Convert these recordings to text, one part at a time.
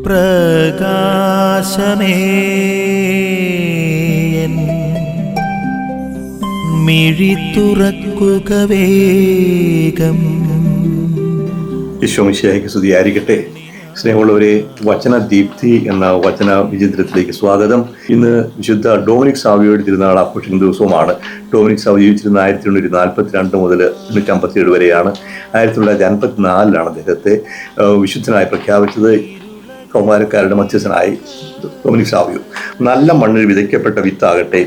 പ്രകാശമേ മിഴി തുറക്കുക വേഗം. ഈശോ മിശിഹായ്ക്ക് സ്തുതിയായിരിക്കട്ടെ. സ്നേഹമുള്ളവരെ, വചനദീപ്തി എന്ന വചന വിചിത്രത്തിലേക്ക് സ്വാഗതം. ഇന്ന് വിശുദ്ധ ഡൊമിനിക് സാവിയോയുടെ തിരുനാൾ ആഘോഷിക്കുന്ന ദിവസവുമാണ്. ഡൊമിനിക് സാവി ജീവിച്ചിരുന്ന 1842 മുതൽ 1857 വരെയാണ്. 1954 അദ്ദേഹത്തെ വിശുദ്ധനായി പ്രഖ്യാപിച്ചത്. കൗമാരക്കാരുടെ മധ്യസ്ഥനായി ഡൊമിനിക് സാവിയോ. നല്ല മണ്ണിൽ വിതയ്ക്കപ്പെട്ട വിത്താകട്ടെ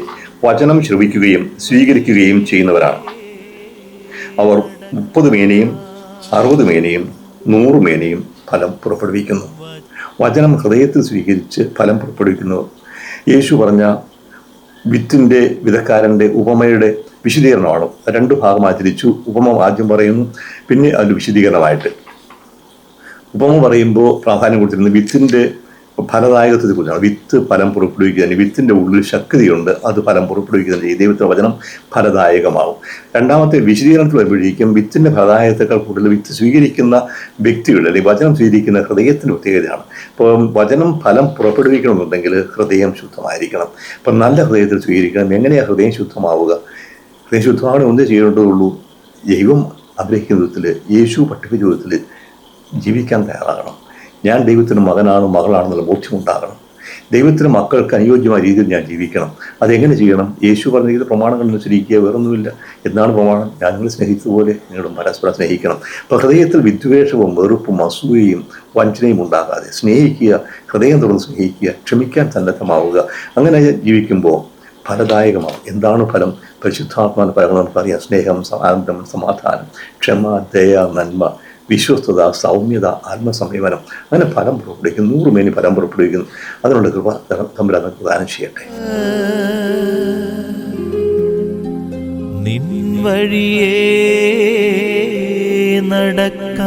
വചനം ശ്രവിക്കുകയും സ്വീകരിക്കുകയും ചെയ്യുന്നവരാണ്. അവർ 30 മേനിയും 60 മേനിയും 100 മേനിയും ഫലം പുറപ്പെടുവിക്കുന്നു. വചനം ഹൃദയത്തിൽ സ്വീകരിച്ച് ഫലം പുറപ്പെടുവിക്കുന്നു. യേശു പറഞ്ഞ വിത്തിൻ്റെ വിതക്കാരൻ്റെ ഉപമയുടെ വിശദീകരണമാണ്. 2 ഭാഗമായി തിരിച്ചു. ഉപമ ആദ്യം പറയുന്നു, പിന്നെ അതിൽ വിശദീകരണമായിട്ട്. ഉപമ പറയുമ്പോൾ പ്രാധാന്യം കൊടുത്തിരുന്നത് വിത്തിൻ്റെ ഫലദായകത്വത്തെ കുറിച്ചാണ്. വിത്ത് ഫലം പുറപ്പെടുവിക്കുക, വിത്തിൻ്റെ ഉള്ളിൽ ശക്തിയുണ്ട്, അത് ഫലം പുറപ്പെടുവിക്കുന്നത് ചെയ്യും. ദൈവത്തിൻ്റെ വചനം ഫലദായകമാവും. രണ്ടാമത്തെ വിശദീകരണത്തിൽ വരുമ്പോഴേക്കും വിത്തിൻ്റെ ഫലദായകത്തെക്കാൾ കൂടുതൽ വിത്ത് സ്വീകരിക്കുന്ന വ്യക്തികൾ അല്ലെങ്കിൽ വചനം സ്വീകരിക്കുന്ന ഹൃദയത്തിൻ്റെ പ്രത്യേകതയാണ്. ഇപ്പോൾ വചനം ഫലം പുറപ്പെടുവിക്കണമെന്നുണ്ടെങ്കിൽ ഹൃദയം ശുദ്ധമായിരിക്കണം. അപ്പം നല്ല ഹൃദയത്തിൽ സ്വീകരിക്കണം. എങ്ങനെയാണ് ഹൃദയം ശുദ്ധമാവുക? ഹൃദയം ശുദ്ധമാവണേ ഒന്നേ ചെയ്യേണ്ടതുള്ളൂ, ദൈവം ആഗ്രഹിക്കുന്ന വിധത്തിൽ, യേശു പഠിപ്പിച്ച വിധത്തിൽ ജീവിക്കാൻ തയ്യാറാകണം. ഞാൻ ദൈവത്തിന് മകനാണ് മകളാണെന്നുള്ള ബോധ്യമുണ്ടാകണം. ദൈവത്തിന് മക്കൾക്ക് അനുയോജ്യമായ രീതിയിൽ ഞാൻ ജീവിക്കണം. അതെങ്ങനെ ചെയ്യണം? യേശു പറഞ്ഞിരിക്കുന്ന പ്രമാണങ്ങൾ അനുസരിക്കുക, വേറൊന്നുമില്ല. എന്താണ് പ്രമാണം? ഞാൻ നിങ്ങളെ സ്നേഹിച്ചതുപോലെ നിങ്ങളും പരസ്പരം സ്നേഹിക്കണം. അപ്പോൾ ഹൃദയത്തിൽ വിദ്വേഷവും വെറുപ്പും അസൂയയും വഞ്ചനയും ഉണ്ടാകാതെ സ്നേഹിക്കുക, ഹൃദയം തുറന്ന് സ്നേഹിക്കുക, ക്ഷമിക്കാൻ സന്നദ്ധമാവുക. അങ്ങനെ ജീവിക്കുമ്പോൾ ഫലദായകമാവും. എന്താണ് ഫലം? പരിശുദ്ധാത്മാവിന്റെ ഫലങ്ങൾ നമുക്കറിയാം. സ്നേഹം, ആനന്ദം, സമാധാനം, ക്ഷമ, ദയ, നന്മ, വിശ്വസ്തത, സൗമ്യത, ആത്മസംയമനം. അങ്ങനെ ഫലം പുറപ്പെടുവിക്കുന്നു. 100 മേനി ഫലം പുറപ്പെടുവിക്കുന്നു. അതിനുള്ള കൃപ തമ്പുരാൻ പ്രദാനം ചെയ്യട്ടെ. നിൻ വഴിയേ നടക്ക